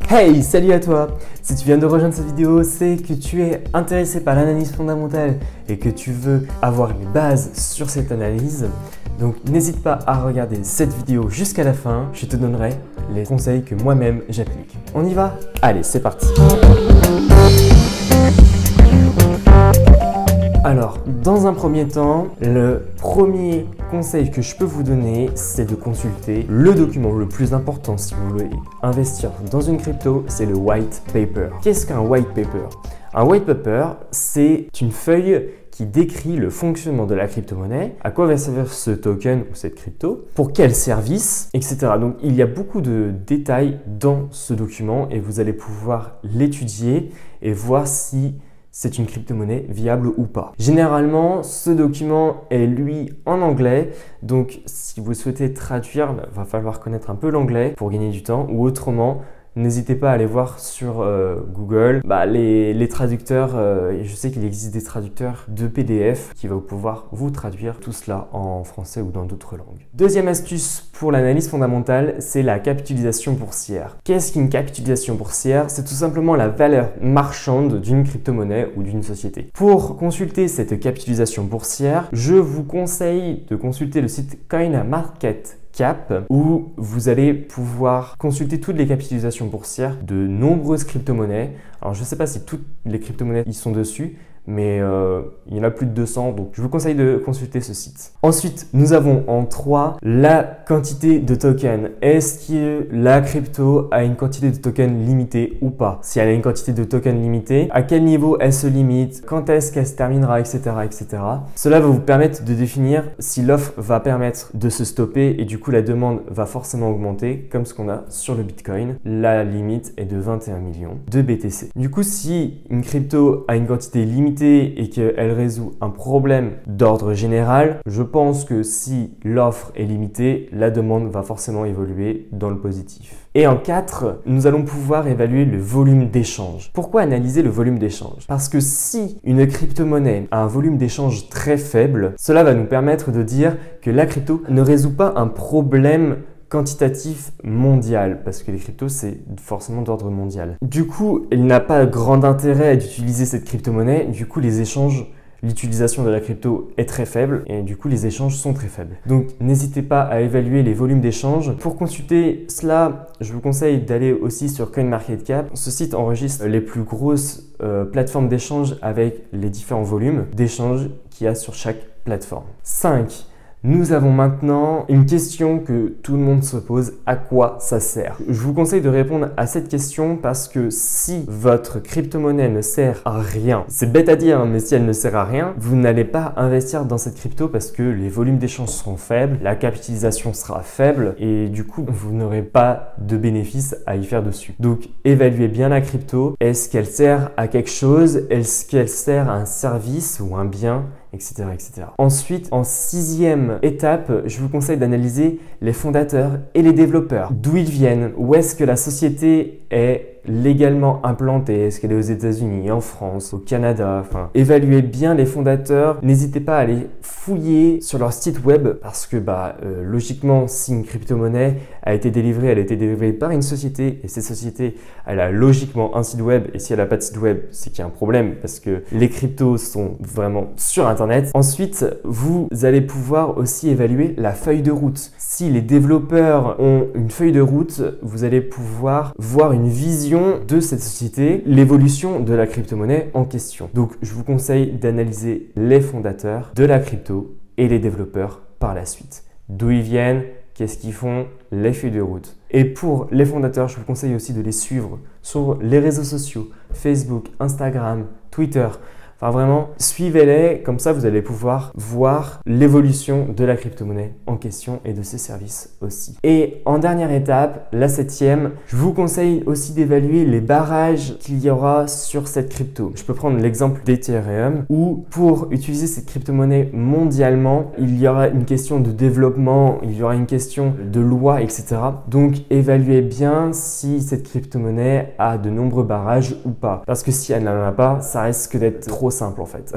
Hey, salut à toi! Si tu viens de rejoindre cette vidéo, c'est que tu es intéressé par l'analyse fondamentale et que tu veux avoir une base sur cette analyse. Donc n'hésite pas à regarder cette vidéo jusqu'à la fin, je te donnerai les conseils que moi-même j'applique. On y va? Allez, c'est parti! Alors, dans un premier temps, le premier conseil que je peux vous donner, c'est de consulter le document le plus important si vous voulez investir dans une crypto, c'est le white paper. Qu'est-ce qu'un white paper? Un white paper, c'est une feuille qui décrit le fonctionnement de la crypto-monnaie, à quoi va servir ce token ou cette crypto, pour quel service, etc. Donc, il y a beaucoup de détails dans ce document et vous allez pouvoir l'étudier et voir si c'est une crypto-monnaie viable ou pas. Généralement, ce document est lui en anglais, donc si vous souhaitez traduire, il va falloir connaître un peu l'anglais pour gagner du temps, ou autrement, n'hésitez pas à aller voir sur Google les traducteurs. Je sais qu'il existe des traducteurs de PDF qui vont pouvoir vous traduire tout cela en français ou dans d'autres langues. Deuxième astuce pour l'analyse fondamentale, c'est la capitalisation boursière. Qu'est-ce qu'une capitalisation boursière? C'est tout simplement la valeur marchande d'une crypto-monnaie ou d'une société. Pour consulter cette capitalisation boursière, je vous conseille de consulter le site CoinMarketCap où vous allez pouvoir consulter toutes les capitalisations boursières de nombreuses crypto-monnaies. Alors je ne sais pas si toutes les crypto-monnaies y sont dessus, mais il y en a plus de 200, donc je vous conseille de consulter ce site. Ensuite, nous avons en 3 la quantité de tokens. Est-ce que la crypto a une quantité de tokens limitée ou pas? Si elle a une quantité de tokens limitée, à quel niveau elle se limite? Quand est-ce qu'elle se terminera, etc., etc. Cela va vous permettre de définir si l'offre va permettre de se stopper et du coup la demande va forcément augmenter, comme ce qu'on a sur le Bitcoin. La limite est de 21 millions de BTC. Du coup, si une crypto a une quantité limitée et qu'elle résout un problème d'ordre général, je pense que si l'offre est limitée, la demande va forcément évoluer dans le positif. Et en 4, nous allons pouvoir évaluer le volume d'échange. Pourquoi analyser le volume d'échange? Parce que si une crypto-monnaie a un volume d'échange très faible, cela va nous permettre de dire que la crypto ne résout pas un problème quantitatif mondial, parce que les cryptos c'est forcément d'ordre mondial. Du coup, il n'a pas grand intérêt d'utiliser cette crypto-monnaie, du coup l'utilisation de la crypto est très faible et du coup les échanges sont très faibles. Donc n'hésitez pas à évaluer les volumes d'échanges. Pour consulter cela, je vous conseille d'aller aussi sur CoinMarketCap. Ce site enregistre les plus grosses plateformes d'échange avec les différents volumes d'échange qu'il y a sur chaque plateforme. 5. Nous avons maintenant une question que tout le monde se pose, à quoi ça sert? Je vous conseille de répondre à cette question parce que si votre crypto-monnaie ne sert à rien, c'est bête à dire, mais si elle ne sert à rien, vous n'allez pas investir dans cette crypto parce que les volumes d'échange seront faibles, la capitalisation sera faible et du coup, vous n'aurez pas de bénéfices à y faire dessus. Donc, évaluez bien la crypto. Est-ce qu'elle sert à quelque chose? Est-ce qu'elle sert à un service ou un bien? Etc., etc. Ensuite, en 6e étape, je vous conseille d'analyser les fondateurs et les développeurs. D'où ils viennent? Où est-ce que la société est légalement implantée? Est-ce qu'elle est aux États-Unis, en France, au Canada? Enfin, évaluez bien les fondateurs. N'hésitez pas à aller fouiller sur leur site web parce que logiquement, si une crypto-monnaie a été délivrée, elle a été délivrée par une société et cette société, elle a logiquement un site web et si elle n'a pas de site web, c'est qu'il y a un problème parce que les cryptos sont vraiment sur Internet. Ensuite, vous allez pouvoir aussi évaluer la feuille de route. Si les développeurs ont une feuille de route, vous allez pouvoir voir une vision de cette société, l'évolution de la crypto-monnaie en question. Donc, je vous conseille d'analyser les fondateurs de la crypto et les développeurs par la suite. D'où ils viennent, qu'est-ce qu'ils font, les feuilles de route. Et pour les fondateurs, je vous conseille aussi de les suivre sur les réseaux sociaux, Facebook, Instagram, Twitter. Enfin vraiment, suivez-les, comme ça vous allez pouvoir voir l'évolution de la crypto-monnaie en question et de ses services aussi. Et en dernière étape, la 7e, je vous conseille aussi d'évaluer les barrages qu'il y aura sur cette crypto. Je peux prendre l'exemple d'Ethereum où pour utiliser cette crypto-monnaie mondialement, il y aura une question de développement, il y aura une question de loi, etc. Donc évaluez bien si cette crypto-monnaie a de nombreux barrages ou pas. Parce que si elle n'en a pas, ça risque d'être trop trop simple en fait.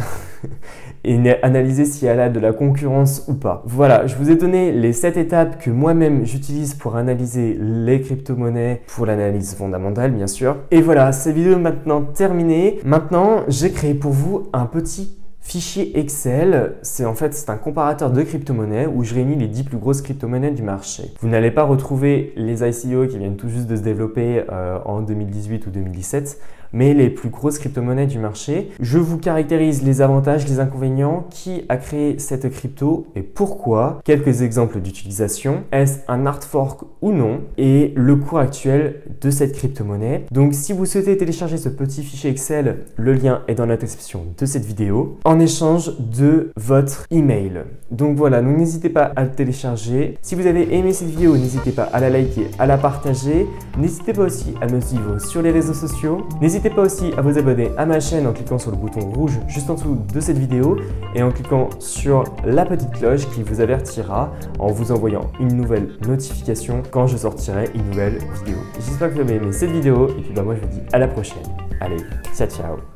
Et analyser si elle a de la concurrence ou pas. Voilà, je vous ai donné les 7 étapes que moi-même j'utilise pour analyser les crypto-monnaies, pour l'analyse fondamentale bien sûr. Et voilà, cette vidéo est maintenant terminée. Maintenant, j'ai créé pour vous un petit fichier Excel. C'est un comparateur de crypto-monnaies où je réunis les 10 plus grosses crypto-monnaies du marché. Vous n'allez pas retrouver les ICO qui viennent tout juste de se développer en 2018 ou 2017, mais les plus grosses crypto-monnaies du marché. Je vous caractérise les avantages, les inconvénients, qui a créé cette crypto et pourquoi, quelques exemples d'utilisation, est-ce un hard fork ou non, et le cours actuel de cette crypto-monnaie. Donc si vous souhaitez télécharger ce petit fichier Excel, le lien est dans la description de cette vidéo, en échange de votre email. Donc voilà, donc n'hésitez pas à le télécharger. Si vous avez aimé cette vidéo, n'hésitez pas à la liker, à la partager. N'hésitez pas aussi à me suivre sur les réseaux sociaux. N'hésitez pas aussi à vous abonner à ma chaîne en cliquant sur le bouton rouge juste en dessous de cette vidéo et en cliquant sur la petite cloche qui vous avertira en vous envoyant une nouvelle notification quand je sortirai une nouvelle vidéo. J'espère que vous avez aimé cette vidéo et puis moi je vous dis à la prochaine. Allez, ciao ciao.